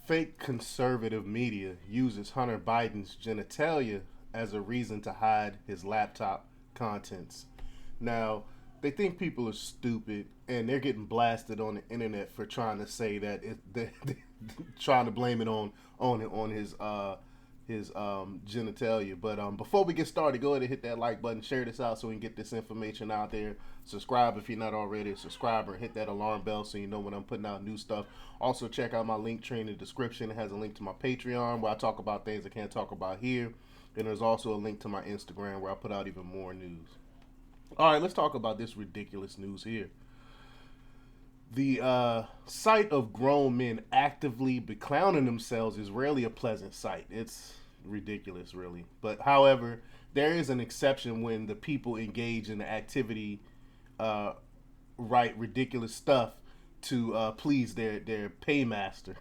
Fake conservative media uses Hunter Biden's genitalia as a reason to hide his laptop contents. Now, they think people are stupid and they're getting blasted on the internet for trying to say that trying to blame it on his genitalia. But before we get started, go ahead and hit that like button, share this out so we can get this information out there. Subscribe if you're not already a subscriber, hit that alarm bell so you know when I'm putting out new stuff. Also, check out my link tree in the description. It has a link to my Patreon where I talk about things I can't talk about here. And there's also a link to my Instagram where I put out even more news. All right, let's talk about this ridiculous news here. The sight of grown men actively beclowning themselves is rarely a pleasant sight. It's ridiculous, really. But however, there is an exception when the people engage in the activity, uh, write ridiculous stuff to please their paymaster.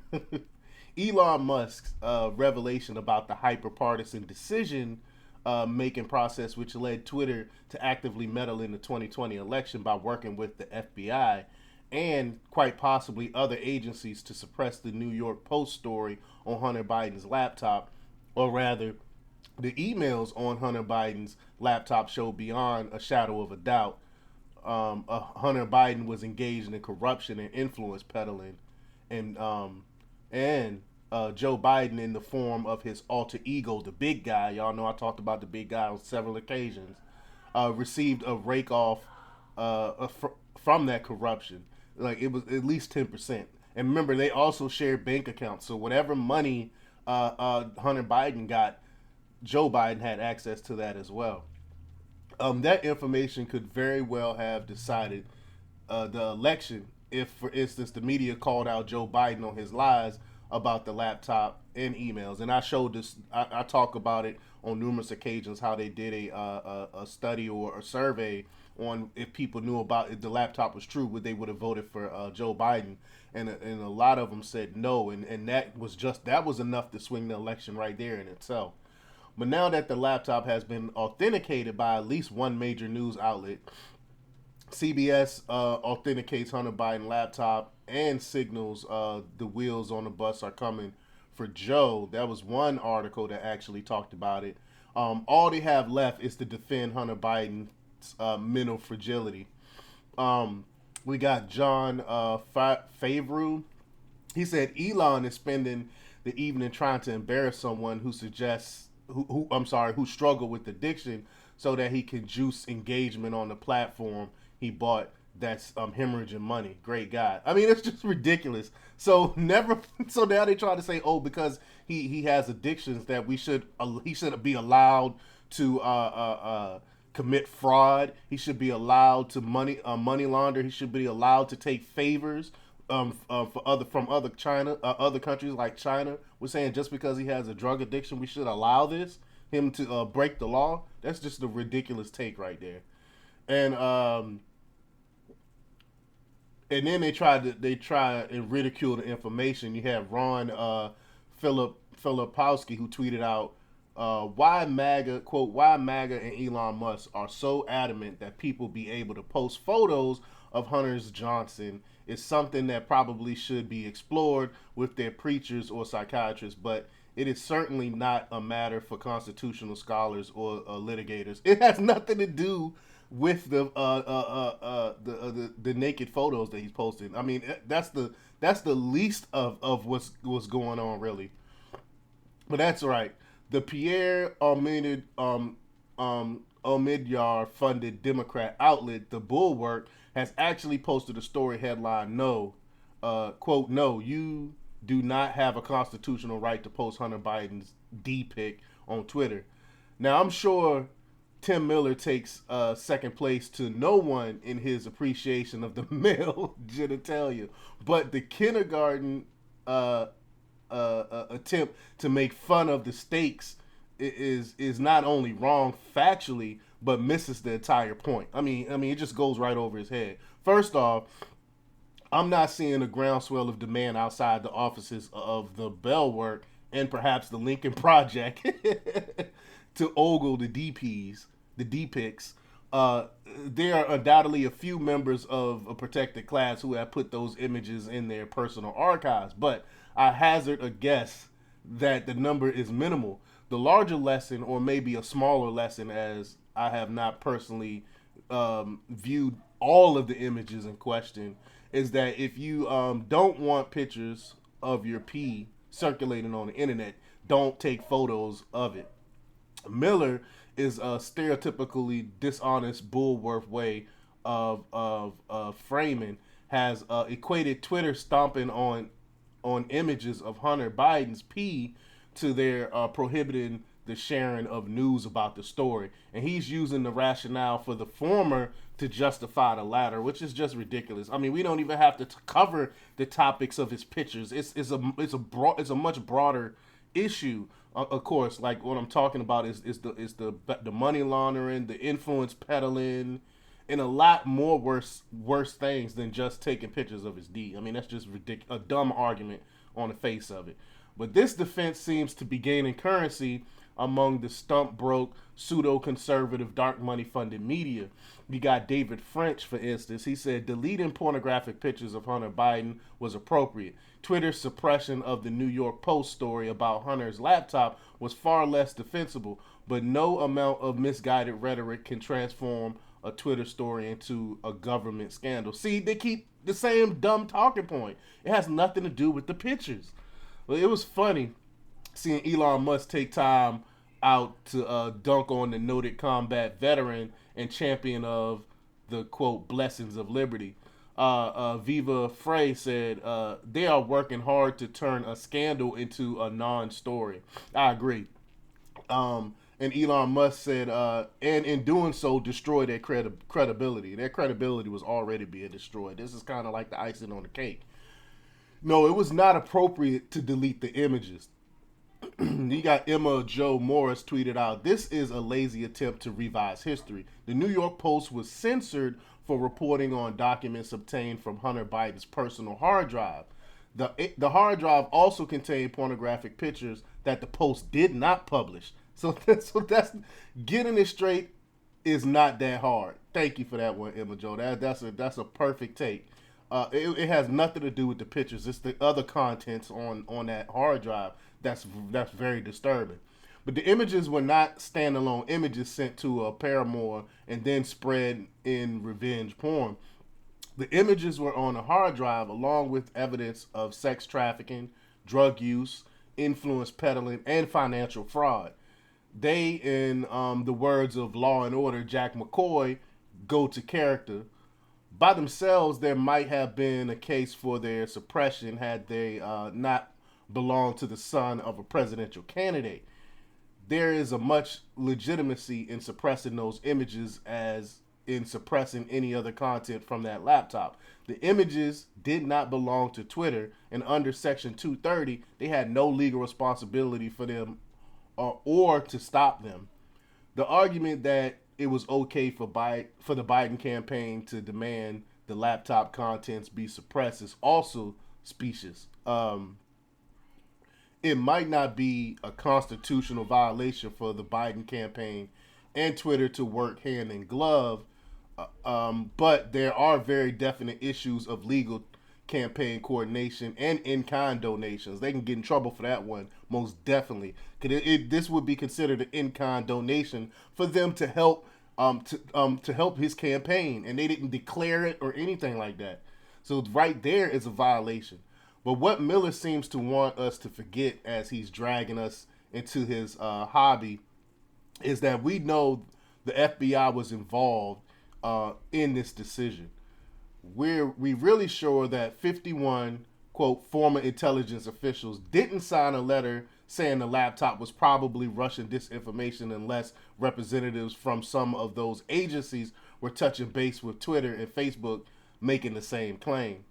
Elon Musk's revelation about the hyper-partisan decision making process, which led Twitter to actively meddle in the 2020 election by working with the FBI and quite possibly other agencies to suppress the New York Post story on Hunter Biden's laptop, or rather, the emails on Hunter Biden's laptop show beyond a shadow of a doubt Hunter Biden was engaged in corruption and influence peddling, and Joe Biden, in the form of his alter ego, the big guy. Y'all know I talked about the big guy on several occasions. Received a rake off from that corruption. Like it was at least 10%. And remember, they also shared bank accounts. So whatever money Hunter Biden got, Joe Biden had access to that as well. That information could very well have decided the election if, for instance, the media called out Joe Biden on his lies about the laptop and emails. And I showed this, I talk about it on numerous occasions how they did a study or a survey on if people knew about if the laptop was true, would they would have voted for Joe Biden. And a lot of them said no. And that was enough to swing the election right there in itself. But now that the laptop has been authenticated by at least one major news outlet, CBS authenticates Hunter Biden laptop and signals the wheels on the bus are coming for Joe. That was one article that actually talked about it. All they have left is to defend Hunter Biden's mental fragility. We got John Favreau. He said Elon is spending the evening trying to embarrass someone who suggests who struggled with addiction so that he can juice engagement on the platform he bought that's hemorrhaging money. Great guy. I mean, it's just ridiculous. So never. So now they try to say, oh, because he has addictions that he should be allowed to commit fraud. He should be allowed to money launder. He should be allowed to take favors from other countries like China. We're saying just because he has a drug addiction, we should allow him to break the law. That's just a ridiculous take right there. And then they try and ridicule the information. You have Ron Filipowski who tweeted out why MAGA, quote, why MAGA and Elon Musk are so adamant that people be able to post photos of Hunter's Johnson is something that probably should be explored with their preachers or psychiatrists, but it is certainly not a matter for constitutional scholars or litigators. It has nothing to do with the naked photos that he's posting. I mean, that's the least of what's going on, really. But that's right. The Pierre Omidyar funded Democrat outlet, The Bulwark, has actually posted a story headline, no, quote, no, you do not have a constitutional right to post Hunter Biden's D pic on Twitter. Now, I'm sure Tim Miller takes second place to no one in his appreciation of the male genitalia, but the kindergarten attempt to make fun of the stakes is not only wrong factually, but misses the entire point. I mean, it just goes right over his head. First off, I'm not seeing a groundswell of demand outside the offices of the Bellwork and perhaps the Lincoln Project to ogle the DPs, the DPICs. uh, there are undoubtedly a few members of a protected class who have put those images in their personal archives, but I hazard a guess that the number is minimal. The larger lesson, or maybe a smaller lesson, as I have not personally viewed all of the images in question, is that if you don't want pictures of your pee circulating on the internet, don't take photos of it. Miller is a stereotypically dishonest Bullworth way of framing, has equated Twitter stomping on images of Hunter Biden's pee to their prohibiting the sharing of news about the story, and he's using the rationale for the former to justify the latter, which is just ridiculous. I mean, we don't even have to cover the topics of his pictures. It's a much broader issue. Of course, like what I'm talking about is the money laundering, the influence peddling, and a lot more worse things than just taking pictures of his D. I mean, that's just ridiculous, a dumb argument on the face of it. But this defense seems to be gaining currency among the stump broke, pseudo conservative, dark money funded media. You got David French, for instance. He said deleting pornographic pictures of Hunter Biden was appropriate. Twitter's suppression of the New York Post story about Hunter's laptop was far less defensible, but no amount of misguided rhetoric can transform a Twitter story into a government scandal. See, they keep the same dumb talking point. It has nothing to do with the pictures. Well, it was funny seeing Elon Musk take time out to dunk on the noted combat veteran and champion of the quote blessings of liberty. Viva Frey said they are working hard to turn a scandal into a non-story. I agree. And Elon Musk said, and in doing so, destroy their credibility. Their credibility was already being destroyed. This is kind of like the icing on the cake. No, it was not appropriate to delete the images. You got Emma Jo Morris tweeted out, "This is a lazy attempt to revise history. The New York Post was censored for reporting on documents obtained from Hunter Biden's personal hard drive. The hard drive also contained pornographic pictures that the Post did not publish. So that's getting it straight is not that hard. Thank you for that one, Emma Jo. That's a perfect take. It has nothing to do with the pictures. It's the other contents on that hard drive that's very disturbing. But the images were not standalone images sent to a paramour and then spread in revenge porn. The images were on a hard drive along with evidence of sex trafficking, drug use, influence peddling, and financial fraud. They, in the words of Law and Order Jack McCoy, go to character. By themselves, there might have been a case for their suppression had they not belonged to the son of a presidential candidate. There is a much legitimacy in suppressing those images as in suppressing any other content from that laptop. The images did not belong to Twitter, and under Section 230, they had no legal responsibility for them or to stop them. The argument that it was okay for the Biden campaign to demand the laptop contents be suppressed is also specious. It might not be a constitutional violation for the Biden campaign and Twitter to work hand in glove, but there are very definite issues of legal campaign coordination and in-kind donations. They can get in trouble for that one, most definitely. This would be considered an in-kind donation for them to help to help his campaign, and they didn't declare it or anything like that. So right there is a violation. But what Miller seems to want us to forget as he's dragging us into his hobby is that we know the FBI was involved in this decision. We really sure that 51 quote former intelligence officials didn't sign a letter saying the laptop was probably Russian disinformation unless representatives from some of those agencies were touching base with Twitter and Facebook making the same claim.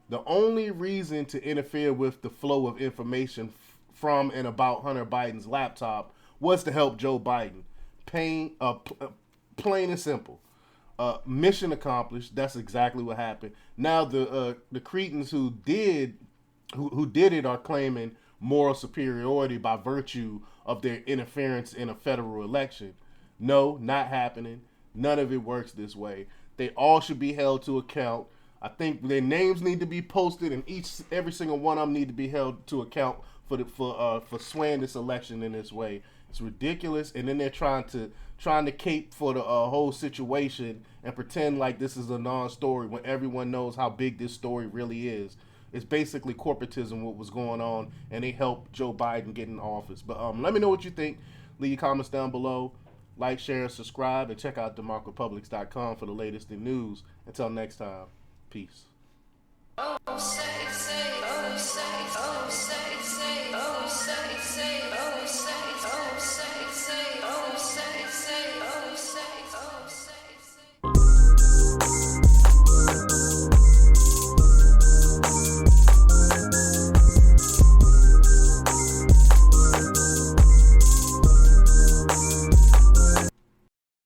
The only reason to interfere with the flow of information from and about Hunter Biden's laptop was to help Joe Biden. Plain and simple. Mission accomplished. That's exactly what happened. Now the cretins who did it are claiming moral superiority by virtue of their interference in a federal election. No, not happening. None of it works this way. They all should be held to account. I think their names need to be posted, and every single one of them need to be held to account for swaying this election in this way. It's ridiculous, and then they're trying to cape for the whole situation and pretend like this is a non-story when everyone knows how big this story really is. It's basically corporatism what was going on, and they helped Joe Biden get in office. But let me know what you think. Leave your comments down below. Like, share, and subscribe, and check out themarkrepublics.com for the latest in news. Until next time, peace.